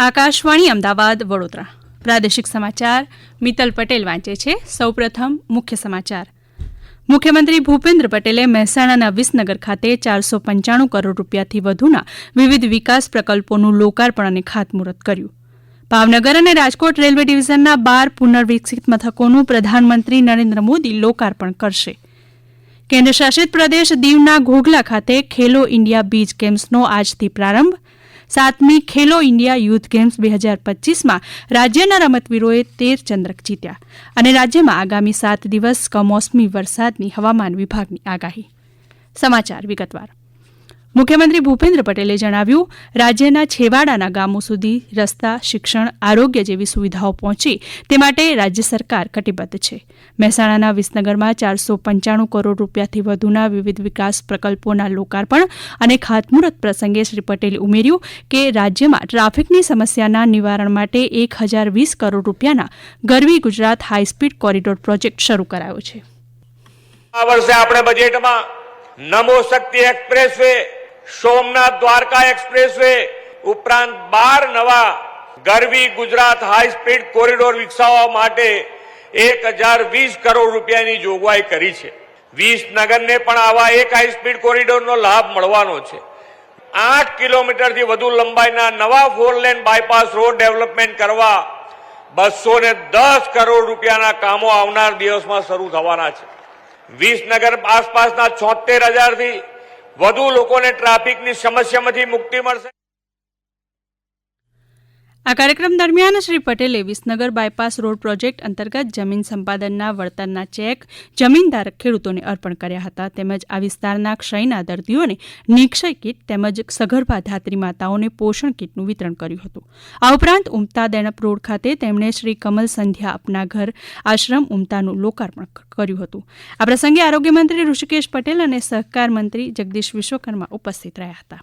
આકાશવાણી અમદાવાદ વડોદરા પ્રાદેશિક સમાચાર મિત્તલ પટેલ વાંચે છે. સૌપ્રથમ મુખ્ય સમાચાર. મુખ્યમંત્રી ભૂપેન્દ્ર પટેલે મહેસાણાના વિસનગર ખાતે 495 કરોડ રૂપિયાથી વધુના વિવિધ વિકાસ પ્રકલ્પોનું લોકાર્પણ અને ખાતમુહૂર્ત કર્યું. ભાવનગર અને રાજકોટ રેલવે ડિવિઝનના 12 પુનર્વિકસિત મથકોનું પ્રધાનમંત્રી નરેન્દ્ર મોદી લોકાર્પણ કરશે. કેન્દ્રશાસિત પ્રદેશ દીવના ઘોઘલા ખાતે ખેલો ઇન્ડિયા બીચ ગેમ્સનો આજથી પ્રારંભ. 7મી ખેલો ઇન્ડિયા યુથ ગેમ્સ 2025માં રાજ્યના રમતવીરોએ 13 ચંદ્રક જીત્યા અને રાજ્યમાં આગામી 7 દિવસ કમોસમી વરસાદની હવામાન વિભાગની આગાહી. સમાચાર વિગતવાર. મુખ્યમંત્રી ભૂપેન્દ્ર પટેલે જણાવ્યું, રાજ્યના છેવાડાના ગામો સુધી રસ્તા, શિક્ષણ, આરોગ્ય જેવી સુવિધાઓ પહોંચે તે માટે રાજ્ય સરકાર કટિબદ્ધ છે. મહેસાણાના વિસનગરમાં 495 કરોડ રૂપિયાથી વધુના વિવિધ વિકાસ પ્રકલ્પોના લોકાર્પણ અને ખાતમુહૂર્ત પ્રસંગે શ્રી પટેલે ઉમેર્યું કે રાજ્યમાં ટ્રાફિકની સમસ્યાના નિવારણ માટે 1020 કરોડ રૂપિયાના ગરવી ગુજરાત હાઈસ્પીડ કોરિડોર પ્રોજેક્ટ શરૂ કરાયો છે. આ વર્ષે આપણે બજેટમાં નમો શક્તિ એક્સપ્રેસવે, સોમનાથ દ્વારકા એક્સપ્રેસવે ઉપરાંત 12 નવા ગરવી ગુજરાત હાઈ સ્પીડ કોરિડોર વિકસાવવા માટે 1020 કરોડ રૂપિયાની જોગવાઈ કરી છે. વિસનગરને પણ આવા એક હાઈ સ્પીડ કોરિડોરનો લાભ મળવાનો છે. 8 કિલોમીટરથી વધુ લંબાઈના નવા 4 લેન બાયપાસ રોડ ડેવલપમેન્ટ કરવા 210 કરોડ રૂપિયાના કામો આવનાર દિવસમાં શરૂ થવાના છે. વિસનગર આસપાસના 76,000 થી વધુ લોકોને ટ્રાફિકની સમસ્યામાંથી મુક્તિ મળશે. આ કાર્યક્રમ દરમિયાન શ્રી પટેલે વિસનગર બાયપાસ રોડ પ્રોજેક્ટ અંતર્ગત જમીન સંપાદનના વળતરના ચેક જમીનધારક ખેડૂતોને અર્પણ કર્યા હતા. તેમજ આ વિસ્તારના ક્ષયના દર્દીઓને નિક્ષય કીટ તેમજ સગર્ભા ધાત્રી માતાઓને પોષણ કીટનું વિતરણ કર્યું હતું. આ ઉપરાંત ઉમતા દેણપ રોડ ખાતે તેમણે શ્રી કમલ સંધ્યા અપના ઘર આશ્રમ ઉમતાનું લોકાર્પણ કર્યું હતું. આ પ્રસંગે આરોગ્યમંત્રી ઋષિકેશ પટેલ અને સહકાર મંત્રી જગદીશ વિશ્વકર્મા ઉપસ્થિત રહ્યા હતા.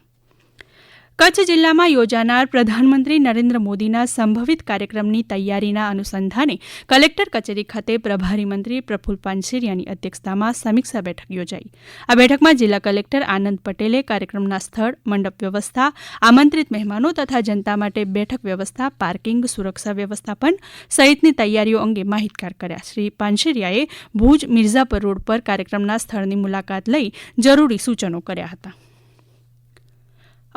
કચ્છ જિલ્લામાં યોજાનાર પ્રધાનમંત્રી નરેન્દ્ર મોદીના સંભવિત કાર્યક્રમની તૈયારીના અનુસંધાને કલેક્ટર કચેરી ખાતે પ્રભારી મંત્રી પ્રફુલ્લ પાનસેરિયાની અધ્યક્ષતામાં સમીક્ષા બેઠક યોજાઈ. આ બેઠકમાં જિલ્લા કલેક્ટર આનંદ પટેલે કાર્યક્રમના સ્થળ, મંડપ વ્યવસ્થા, આમંત્રિત મહેમાનો તથા જનતા માટે બેઠક વ્યવસ્થા, પાર્કિંગ, સુરક્ષા વ્યવસ્થાપન સહિતની તૈયારીઓ અંગે માહિતગાર કર્યા. શ્રી પાનસેરિયાએ ભુજ મિર્ઝાપર રોડ પર કાર્યક્રમના સ્થળની મુલાકાત લઈ જરૂરી સૂચનો કર્યા હતા.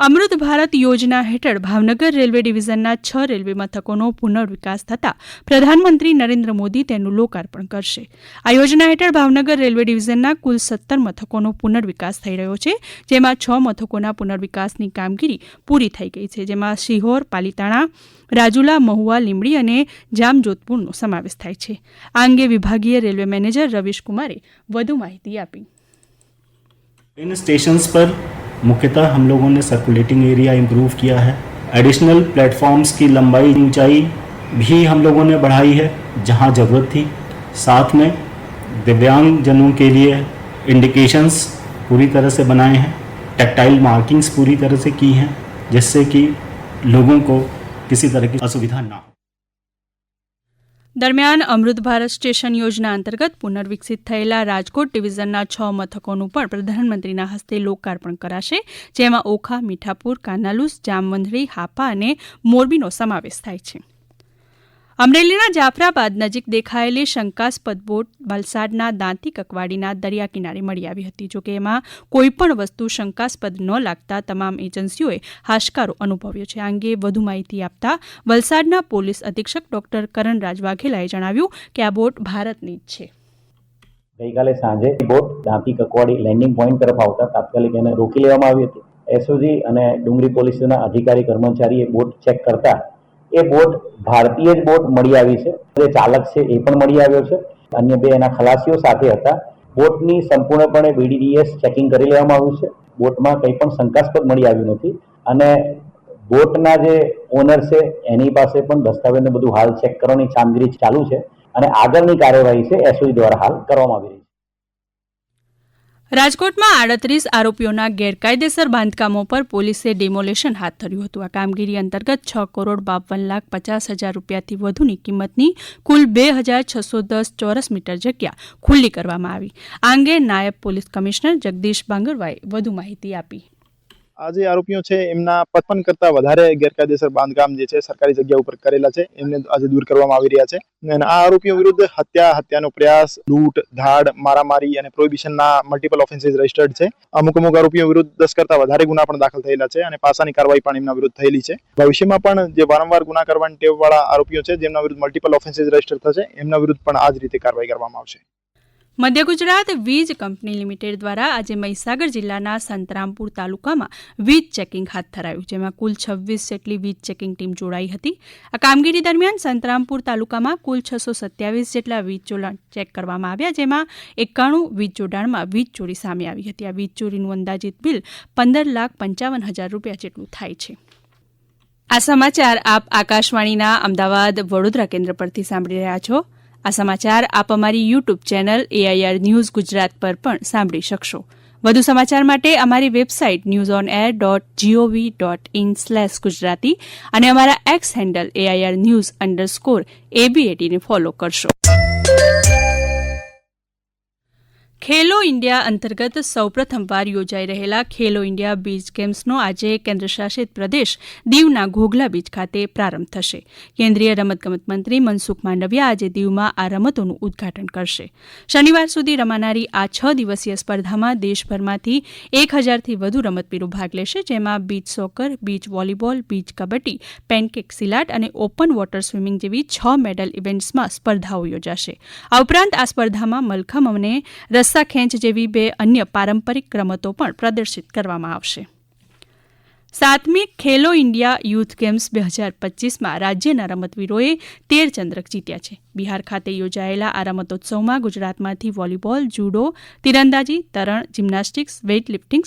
અમૃત ભારત યોજના હેઠળ ભાવનગર રેલવે ડિવિઝનના 6 રેલવે મથકોનો પુનર્વિકાસ થતાં પ્રધાનમંત્રી નરેન્દ્ર મોદી તેનું લોકાર્પણ કરશે. આ યોજના હેઠળ ભાવનગર રેલવે ડિવિઝનના કુલ 17 મથકોનો પુનર્વિકાસ થઈ રહ્યો છે, જેમાં 6 મથકોના પુનર્વિકાસની કામગીરી પૂરી થઈ ગઈ છે, જેમાં શિહોર, પાલીતાણા, રાજુલા, મહુવા, લીંબડી અને જામજોધપુરનો સમાવેશ થાય છે. આ અંગે વિભાગીય રેલવે મેનેજર રવીશ કુમારે વધુ માહિતી આપી. इन स्टेशंस पर मुख्यतः हम लोगों ने सर्कुलेटिंग एरिया इम्प्रूव किया है. एडिशनल प्लेटफॉर्म्स की लंबाई ऊंचाई भी हम लोगों ने बढ़ाई है जहां ज़रूरत थी. साथ में दिव्यांग जनों के लिए इंडिकेशंस पूरी तरह से बनाए हैं. टेक्टाइल मार्किंग्स पूरी तरह से की हैं जिससे कि लोगों को किसी तरह की असुविधा ना हो. દરમિયાન અમૃત ભારત સ્ટેશન યોજના અંતર્ગત પુનર્વિકસિત થયેલા રાજકોટ ડિવિઝનના 6 મથકોનું પણ પ્રધાનમંત્રીના હસ્તે લોકાર્પણ કરાશે, જેમાં ઓખા, મીઠાપુર, કાનાલુસ, જામવંથળી, હાપા અને મોરબીનો સમાવેશ થાય છે. અમરેલીના જાફરાબાદ નજીક દેખાયેલી શંકાસ્પદ બોટ વલસાડના દાંતી કકવાડીના દરિયા કિનારે મળી આવી હતી. જોકે એમાં કોઈપણ વસ્તુ શંકાસ્પદ ન લાગતા તમામ એજન્સીઓએ હાશકારો અનુભવ્યો છે. આ અંગે વધુ માહિતી આપતા વલસાડના પોલીસ અધિક્ષક ડોક્ટર કરણરાજ વાઘેલાએ જણાવ્યું કે આ બોટ ભારતની જ છે. ગઈકાલે સાંજે બોટ દાંતી કકવાડી લેન્ડિંગ પોઈન્ટ તરફ આવતા તાત્કાલિક એને રોકી લેવામાં આવી હતી. એસઓજી અને ડુંગરી પોલીસના અધિકારી કર્મચારીએ બોટ ચેક કરતા એ બોટ ભારતીય જ બોટ મળી આવી છે. જે ચાલક છે એ પણ મળી આવ્યો છે. અન્ય 2 એના ખલાસીઓ સાથે હતા. બોટની સંપૂર્ણપણે BDDS ચેકિંગ કરી લેવામાં આવ્યું છે. બોટમાં કંઈ પણ શંકાસ્પદ મળી આવ્યું નથી અને બોટના જે ઓનર છે એની પાસે પણ દસ્તાવેજને બધું હાલ ચેક કરવાની કામગીરી ચાલુ છે અને આગળની કાર્યવાહી છે એસઓજી દ્વારા હાલ કરવામાં આવી રહી છે. રાજકોટમાં 38 આરોપીઓના ગેરકાયદેસર બાંધકામો પર પોલીસે ડિમોલેશન હાથ ધર્યું હતું. આ કામગીરી અંતર્ગત 6,52,50,000 રૂપિયાથી વધુની કિંમતની કુલ 2,610 ચોરસ મીટર જગ્યા ખુલ્લી કરવામાં આવી. આ અંગે નાયબ પોલીસ કમિશનર જગદીશ બાંગરવાએ વધુ માહિતી આપી. આ જે આરોપીઓ છે એમના 55 કરતા વધારે ગેરકાયદેસર બાંધકામ જે છે સરકારી જગ્યા ઉપર કરેલા છે એમને આજે દૂર કરવામાં આવી રહ્યા છે અને આ આરોપીઓ વિરુદ્ધ હત્યાનો પ્રયાસ, લૂંટ, ધાડ, મારામારી અને પ્રોહિબિશનના મલ્ટિપલ ઓફેન્સીસ રજિસ્ટર્ડ છે. અમુક આરોપીઓ વિરુદ્ધ 10 કરતા વધારે ગુના પણ દાખલ થયેલા છે અને પાસાની કાર્યવાહી પણ એમના વિરુદ્ધ થયેલી છે. ભવિષ્યમાં પણ જે વારંવાર ગુના કરવાની ટેવવાળા આરોપીઓ છે જેમના વિરુદ્ધ મલ્ટિપલ ઓફેન્સીસ રજિસ્ટર થશે એમના વિરુદ્ધ પણ આ જ રીતે કાર્યવાહી કરવામાં આવશે. મધ્ય ગુજરાત વીજ કંપની લિમિટેડ દ્વારા આજે મહીસાગર જિલ્લાના સંતરામપુર તાલુકામાં વીજ ચેકિંગ હાથ ધરાયું, જેમાં કુલ 26 જેટલી વીજ ચેકિંગ ટીમ જોડાઈ હતી. આ કામગીરી દરમિયાન સંતરામપુર તાલુકામાં કુલ 627 જેટલા વીજ જોડાણ ચેક કરવામાં આવ્યા, જેમાં 91 વીજ જોડાણમાં વીજ ચોરી સામે આવી હતી. આ વીજ ચોરીનું અંદાજિત બિલ 15,55,000 રૂપિયા જેટલું થાય છે. આ સમાચાર આપ આકાશવાણીના અમદાવાદ વડોદરા કેન્દ્ર પરથી સાંભળી રહ્યા છો. આ સમાચાર આપ અમારી YouTube channel AIR news Gujarat પર પણ સાંભળી શકશો. વધુ સમાચાર માટે અમારી વેબસાઇટ newsonair.gov.in/gujarati અને અમારા એક્સ હેન્ડલ AIR news_ABAT ને ફોલો કરશો. ખેલો ઇન્ડિયા અંતર્ગત સૌપ્રથમવાર યોજાઈ રહેલા ખેલો ઇન્ડિયા બીચ ગેમ્સનો આજે કેન્દ્રશાસિત પ્રદેશ દીવના ઘોઘલા બીચ ખાતે પ્રારંભ થશે. કેન્દ્રીય રમતગમત મંત્રી મનસુખ માંડવિયા આજે દીવમાં આ રમતોનું ઉદઘાટન કરશે. શનિવાર સુધી રમાનારી આ 6 દિવસીય સ્પર્ધામાં દેશભરમાંથી 1000થી વધુ રમતવીરો ભાગ લેશે, જેમાં beach soccer, beach volleyball, beach kabaddi, pancake Silat અને ઓપન વોટર સ્વિમિંગ જેવી 6 મેડલ ઇવેન્ટ્સમાં સ્પર્ધાઓ યોજાશે. આ ઉપરાંત આ સ્પર્ધામાં મલખમ અને ખેંચ જેવી 2 અન્ય પારંપરિક રમતો પણ પ્રદર્શિત કરવામાં આવશે. 7મી ખેલો ઇન્ડિયા યુથ ગેમ્સ 2025માં રાજ્યના રમતવીરોએ 13 ચંદ્રક જીત્યા છે. બિહાર ખાતે યોજાયેલા આ રમતોત્સવમાં ગુજરાતમાંથી વોલીબોલ, જુડો, તીરંદાજી, તરણ, જિમ્નાસ્ટિક્સ, વેઇટલિફ્ટિંગ,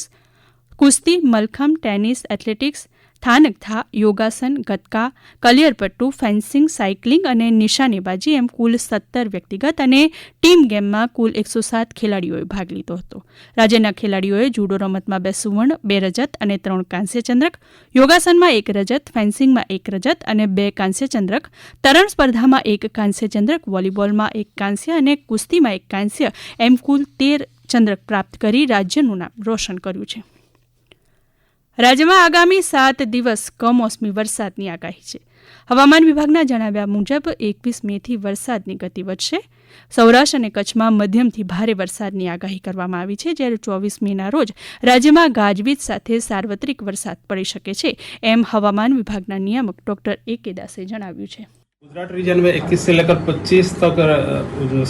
કુસ્તી, મલખમ, ટેનિસ, એથ્લેટિક્સ, થાનકથા, યોગાસન, ગતકા, કલિયરપટ્ટુ, ફેન્સિંગ, સાયકલિંગ અને નિશાનેબાજી એમ કુલ 17 વ્યક્તિગત અને ટીમ ગેમમાં કુલ 107 ખેલાડીઓએ ભાગ લીધો હતો. રાજ્યના ખેલાડીઓએ જુડો રમતમાં 2 સુવર્ણ, 2 રજત અને 3 કાંસ્ય ચંદ્રક, યોગાસનમાં 1 રજત, ફેન્સિંગમાં 1 રજત અને 2 કાંસ્ય ચંદ્રક, તરણ સ્પર્ધામાં 1 કાંસ્ય ચંદ્રક, વોલીબોલમાં 1 કાંસ્ય અને કુસ્તીમાં 1 કાંસ્ય એમ કુલ 13 ચંદ્રક પ્રાપ્ત કરી રાજ્યનું નામ રોશન કર્યું છે. રાજ્યમાં આગામી 7 દિવસ કમોસમી વરસાદની આગાહી છે. હવામાન વિભાગના જણાવ્યા મુજબ 21 મેથી વરસાદની ગતિ વધશે. સૌરાષ્ટ્ર અને કચ્છમાં મધ્યમથી ભારે વરસાદની આગાહી કરવામાં આવી છે, જ્યારે 24 મેના રોજ રાજ્યમાં ગાજવીજ સાથે સાર્વત્રિક વરસાદ પડી શકે છે, એમ હવામાન વિભાગના નિયામક ડોક્ટર A.K. દાસે જણાવ્યું છે. गुजरात रीजन में 21 से लेकर 25 तक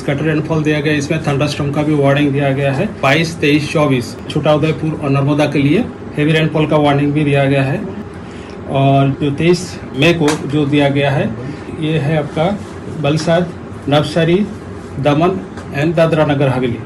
स्कैटर रेनफॉल दिया गया है. इसमें थंडरस्टॉर्म का भी वार्निंग दिया गया है. 22, 23, 24 छोटाउदेपुर और नर्मदा के लिए हेवी रेनफॉल का वार्निंग भी दिया गया है. और जो 23 मई को जो दिया गया है ये है आपका वलसाड, नवसारी, दमन एंड दादरा नगर हवेली.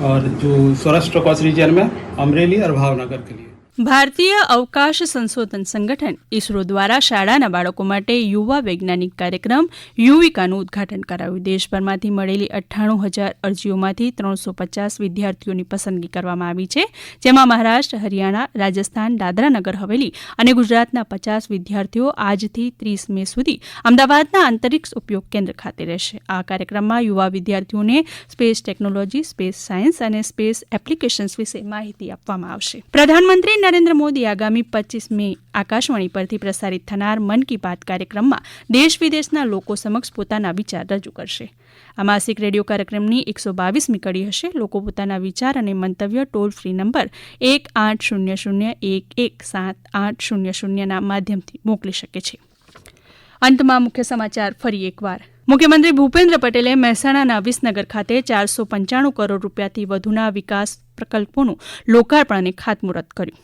और जो सौराष्ट्र कच्छ रीजन में अमरेली और भावनगर के लिए. ભારતીય અવકાશ સંશોધન સંગઠન ઇસરો દ્વારા શાળાના બાળકો માટે યુવા વૈજ્ઞાનિક કાર્યક્રમ યુવિકાનું ઉદઘાટન કરાયું. દેશભરમાંથી મળેલી 98,000 અરજીઓમાંથી 350 વિદ્યાર્થીઓની પસંદગી કરવામાં આવી છે, જેમાં મહારાષ્ટ્ર, હરિયાણા, રાજસ્થાન, દાદરા નગર હવેલી અને ગુજરાતના 50 વિદ્યાર્થીઓ આજથી 30 મે સુધી અમદાવાદના અંતરિક્ષ ઉપયોગ કેન્દ્ર ખાતે રહેશે. આ કાર્યક્રમમાં યુવા વિદ્યાર્થીઓને સ્પેસ ટેકનોલોજી, સ્પેસ સાયન્સ અને સ્પેસ એપ્લિકેશન્સ વિશે માહિતી આપવામાં આવશે. પ્રધાનમંત્રી નરેન્દ્ર મોદી આગામી 25 મે આકાશવાણી પરથી પ્રસારિત થનાર મન કી બાત કાર્યક્રમમાં દેશ વિદેશના લોકો સમક્ષ પોતાના વિચાર રજૂ કરશે. આ માસિક રેડિયો કાર્યક્રમની 122મી કડી હશે. લોકો પોતાના વિચાર અને મંતવ્ય ટોલ ફ્રી નંબર 1-800-117-800ના માધ્યમથી મોકલી શકે છે. અંતમાં મુખ્ય સમાચાર ફરી એકવાર. મુખ્યમંત્રી ભૂપેન્દ્ર પટેલે મહેસાણાના વિસનગર ખાતે 495 કરોડ રૂપિયાથી વધુના વિકાસ પ્રકલ્પોનું લોકાર્પણ અને ખાતમુહૂર્ત કર્યું.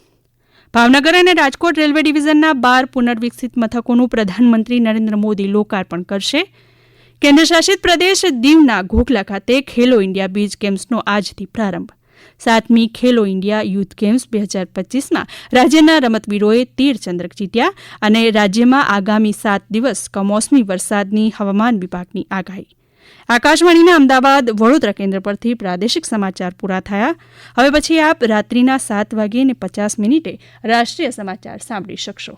ભાવનગર અને રાજકોટ રેલવે ડિવિઝનના 12 પુનર્વિકસિત મથકોનું પ્રધાનમંત્રી નરેન્દ્ર મોદી લોકાર્પણ કરશે. કેન્દ્રશાસિત પ્રદેશ દીવના ઘોઘલા ખાતે ખેલો ઇન્ડિયા બીચ ગેમ્સનો આજથી પ્રારંભ. 7મી ખેલો ઇન્ડિયા યુથ ગેમ્સ 2025માં રાજ્યના રમતવીરોએ 13 ચંદ્રક જીત્યા અને રાજ્યમાં આગામી 7 દિવસ કમોસમી વરસાદની હવામાન વિભાગની આગાહી. આકાશવાણીના અમદાવાદ વડોદરા કેન્દ્ર પરથી પ્રાદેશિક સમાચાર પૂરા થયા. હવે પછી આપ રાત્રિના 7:50 રાષ્ટ્રીય સમાચાર સાંભળી શકશો.